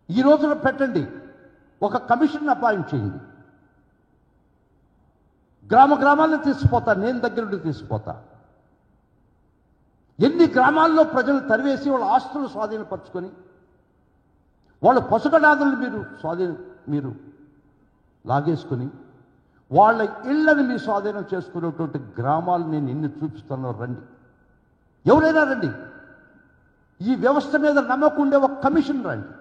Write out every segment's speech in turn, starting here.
ఈ రోజున పెట్టండి, ఒక కమిషన్ అపాయింట్ చేయండి. గ్రామాలను తీసుకుపోతా, నేను దగ్గరుండి తీసుకుపోతా. ఎన్ని గ్రామాల్లో ప్రజలు తరివేసి వాళ్ళ ఆస్తులు స్వాధీనపరుచుకొని వాళ్ళ పశుగడాదులను మీరు లాగేసుకొని వాళ్ళ ఇళ్లను మీ స్వాధీనం చేసుకునేటువంటి గ్రామాలు నేను ఎన్ని చూపిస్తానో రండి, ఎవరైనా రండి. ఈ వ్యవస్థ మీద నమ్మకం ఉండే ఒక కమిషన్ రండి,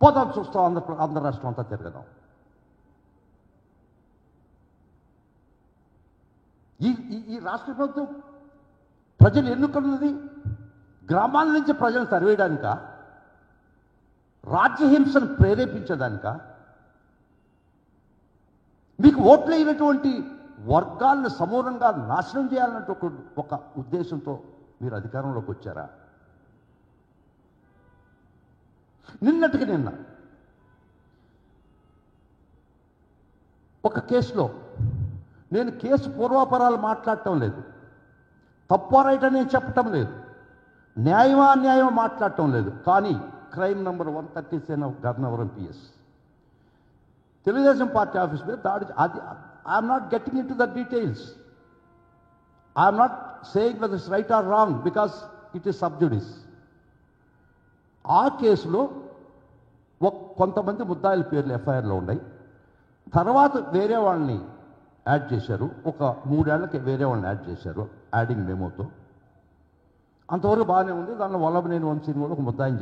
పోదాం, చూస్తాం, ఆంధ్ర రాష్ట్రం అంతా తిరగదాం. ఈ రాష్ట్ర ప్రభుత్వం ప్రజలు ఎన్నుకున్నది గ్రామాల నుంచి ప్రజలను తరివేయడానిక, రాజ్యహింసను ప్రేరేపించడానిక, మీకు ఓట్లు అయినటువంటి వర్గాలను సమూలంగా నాశనం చేయాలన్నట్టు ఒక ఉద్దేశంతో మీరు అధికారంలోకి వచ్చారా? నిన్నటికి నిన్న ఒక కేసులో, నేను కేసు పూర్వాపరాలు మాట్లాడటం లేదు, తప్ప రైట్ అని చెప్పటం లేదు, న్యాయమా అన్యాయమా మాట్లాడటం లేదు, కానీ crime number 137 of Gannavaram PS Telugu Desam party office మీద దాడి. అది I'm not getting in to the details, I'm not saying whether it's right are wrong because it is sub జుడిస్. ఆ కేసులో కొంతమంది ముద్దాయిల పేర్లు ఎఫ్ఐఆర్లో ఉన్నాయి. తర్వాత వేరే వాళ్ళని యాడ్ చేశారు, ఒక 3 ఏళ్లకి వేరే వాళ్ళని యాడ్ చేశారు యాడింగ్ మెమోతో. అంతవరకు బాగానే ఉంది. దానిలో వల్లభనేని వంశీని కూడా ఒక ముద్దాయిని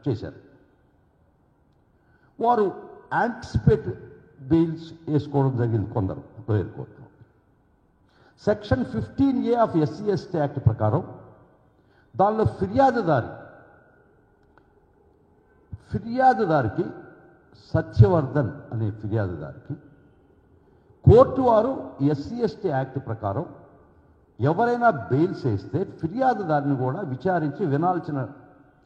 చేశారు. వారు యాంటిసిపేట్ బెయిల్స్ వేసుకోవడం జరిగింది కొందరు లోయర్ కోర్టులో. Section 15A of SC/ST act ప్రకారం దానిలో ఫిర్యాదుదారికి సత్యవర్ధన్ అనే ఫిర్యాదుదారికి కోర్టు వారు SC/ST యాక్ట్ ప్రకారం ఎవరైనా బెయిల్స్ వేస్తే ఫిర్యాదుదారిని కూడా విచారించి వినాల్సిన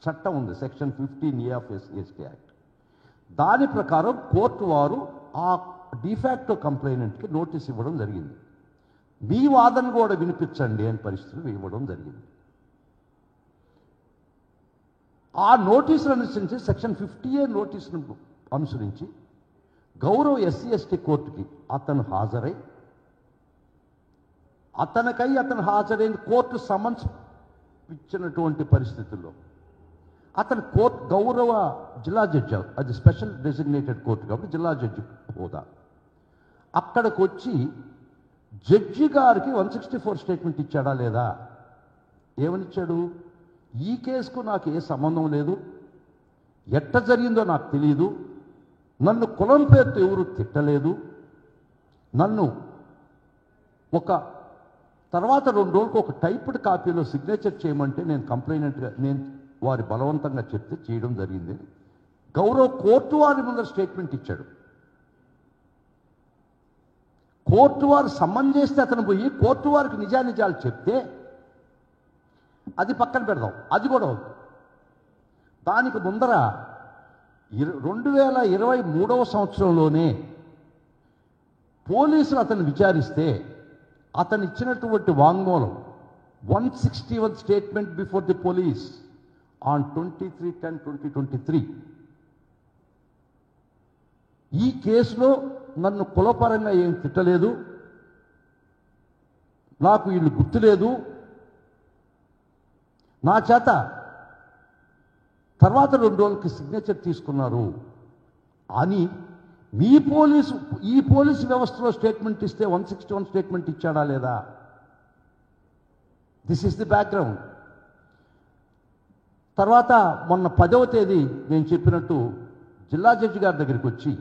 చట్టం ఉంది, section 15A of SC/ST act. దాని ప్రకారం కోర్టు వారు ఆ డిఫాక్టో కంప్లైనెంట్కి నోటీస్ ఇవ్వడం జరిగింది. మీ వాదన కూడా వినిపించండి అని పరిస్థితులు ఇవ్వడం జరిగింది. ఆ నోటీసులు అనుసరించి సెక్షన్ 50A నోటీసును అనుసరించి గౌరవ SC/ST కోర్టుకి అతను హాజరైన కోర్టు సమన్స్ ఇచ్చినటువంటి పరిస్థితుల్లో అతను గౌరవ జిల్లా జడ్జి, అది స్పెషల్ డెసిగ్నేటెడ్ కోర్టు కాబట్టి జిల్లా జడ్జి హోదా, అక్కడికి వచ్చి జడ్జి గారికి 164 స్టేట్మెంట్ ఇచ్చాడా లేదా? ఏమనిచ్చాడు? ఈ కేసుకు నాకు ఏ సంబంధం లేదు, ఎట్ట జరిగిందో నాకు తెలియదు, నన్ను కులం పేరుతో ఎవరు తిట్టలేదు, నన్ను తర్వాత 2 రోజులకు ఒక టైప్డ్ కాపీలో సిగ్నేచర్ చేయమంటే నేను వారి బలవంతంగా చెప్తే చేయడం జరిగింది. గౌరవ కోర్టు వారి ముందర స్టేట్మెంట్ ఇచ్చాడు. కోర్టు వారు సమ్మన్ చేస్తే అతను పోయి కోర్టు వారికి నిజానిజాలు చెప్తే అది పక్కన పెడదాం, అది కూడా అవుతుంది. దానికి ముందర 2023వ సంవత్సరంలోనే పోలీసులు అతను విచారిస్తే అతను ఇచ్చినటువంటి వాంగ్మూలం 161 statement before the police on 23/10/2023 ఈ కేసులో నన్ను కులపరంగా ఏం తిట్టలేదు, నాకు వీళ్ళు గుర్తులేదు, నా చేత తర్వాత 2 రోజులకి సిగ్నేచర్ తీసుకున్నారు అని ఈ పోలీసు వ్యవస్థలో స్టేట్మెంట్ ఇస్తే 161 స్టేట్మెంట్ ఇచ్చాడా లేదా? This is the background. తర్వాత మొన్న 10వ తేదీ నేను చెప్పినట్టు జిల్లా జడ్జి గారి దగ్గరికి వచ్చి,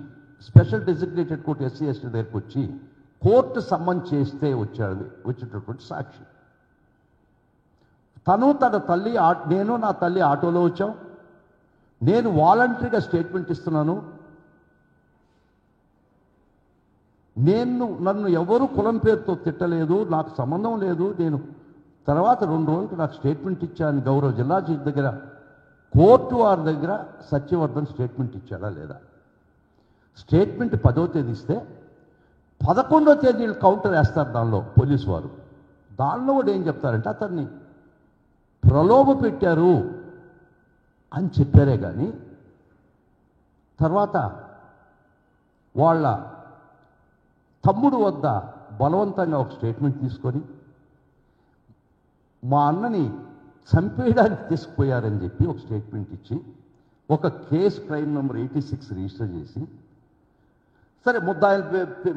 స్పెషల్ డెసిగ్నేటెడ్ కోర్టు SC/ST దగ్గరికి వచ్చి కోర్టు సమ్మన్ చేస్తే వచ్చేటటువంటి సాక్షి తన తల్లి, నేను నా తల్లి ఆటోలో వచ్చాం, నేను వాలంటరీగా స్టేట్మెంట్ ఇస్తున్నాను, నన్ను ఎవరు కులం పేరుతో తిట్టలేదు, నాకు సంబంధం లేదు, నేను తర్వాత 2 రోజులకు నాకు స్టేట్మెంట్ ఇచ్చాను. గౌరవ జిల్లా జడ్జి దగ్గర, కోర్టు వారి దగ్గర సత్యవర్ధన్ స్టేట్మెంట్ ఇచ్చాడా లేదా? స్టేట్మెంట్ 10వ తేదీ ఇస్తే 11వ తేదీ కౌంటర్ వేస్తారు దానిలో పోలీసు వారు. దానిలో కూడా ఏం చెప్తారంటే అతన్ని ప్రలోభ పెట్టారు, అని చెప్పారే కానీ తర్వాత వాళ్ళ తమ్ముడు వద్ద బలవంతంగా ఒక స్టేట్మెంట్ తీసుకొని మా అన్నని చంపేయడానికి తీసుకుపోయారని చెప్పి ఒక స్టేట్మెంట్ ఇచ్చి ఒక కేసు క్రైమ్ నెంబర్ 86 రిజిస్టర్ చేసి, సరే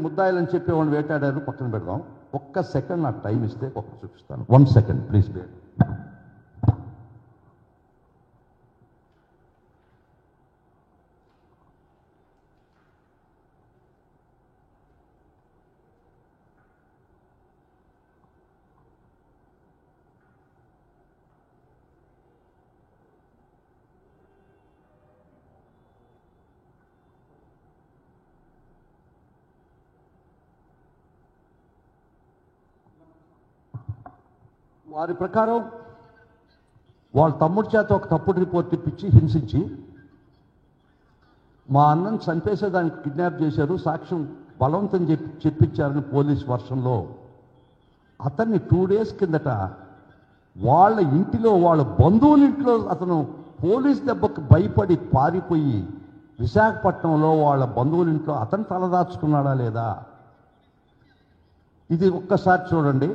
ముద్దాయిలని చెప్పేవాళ్ళు వేటాడారు, పక్కన పెడదాం. ఒక్క సెకండ్ నాకు టైం ఇస్తే ఒక్క చూపిస్తాను. 1 సెకండ్ ప్లీజ్. వారి ప్రకారం వాళ్ళ తమ్ముడి చేత ఒక తప్పుడు రిపోర్ట్ ఇప్పించి హింసించి మా అన్నను చంపేసేదానికి కిడ్నాప్ చేశారు, సాక్ష్యం బలవంతం చెప్పించారని పోలీస్ వర్షంలో అతన్ని 2 days కిందట వాళ్ళ ఇంటిలో, వాళ్ళ బంధువుల ఇంట్లో అతను పోలీస్ దెబ్బకు భయపడి పారిపోయి విశాఖపట్నంలో వాళ్ళ బంధువుల ఇంట్లో అతను తలదాచుకున్నాడా లేదా? ఇది ఒక్కసారి చూడండి.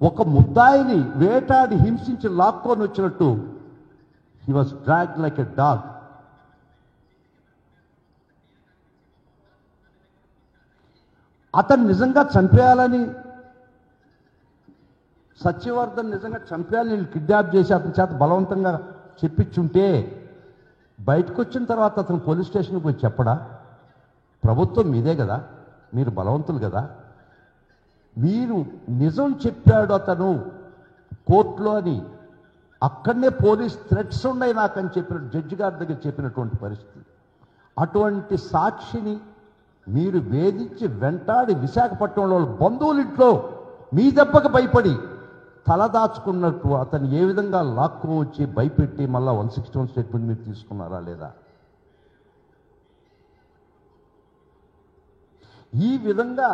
ఒక ముద్దాయిని వేటాడి హింసించి లాక్కొని వచ్చినట్టు he was dragged like a dog. అతను నిజంగా చంపేయాలని, సత్యవర్ధన్ నిజంగా చంపేయాలని కిడ్నాప్ చేసి అతని చేత బలవంతంగా చెప్పించుంటే బయటకు వచ్చిన తర్వాత అతను పోలీస్ స్టేషన్కి పోయి చెప్పడా? ప్రభుత్వం మీదే కదా, మీరు బలవంతులు కదా, మీరు నిజం చెప్పాడు అతను కోర్టులో అని అక్కడనే పోలీస్ థ్రెట్స్ ఉన్నాయి నాకని చెప్పిన జడ్జి గారి దగ్గర చెప్పినటువంటి పరిస్థితి. అటువంటి సాక్షిని మీరు వేధించి వెంటాడి విశాఖపట్నంలో బంధువులింట్లో మీ దెబ్బకు భయపడి తలదాచుకున్నట్టు అతను ఏ విధంగా లాక్కు వచ్చి భయపెట్టి మళ్ళా 161 స్టేట్మెంట్ మీరు తీసుకున్నారా లేదా? ఈ విధంగా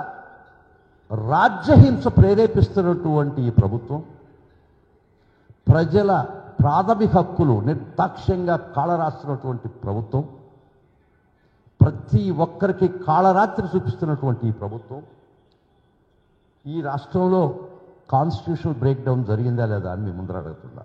రాజ్యహింస ప్రేరేపిస్తున్నటువంటి ఈ ప్రభుత్వం ప్రజల ప్రాథమిక హక్కులు నిర్దాక్ష్యంగా కాళరాస్తున్నటువంటి ప్రభుత్వం, ప్రతి ఒక్కరికి కాళరాత్రి చూపిస్తున్నటువంటి ఈ ప్రభుత్వం ఈ రాష్ట్రంలో కాన్స్టిట్యూషనల్ బ్రేక్ డౌన్ జరిగిందా లేదా అని మీ ముందర అడుగుతున్నా.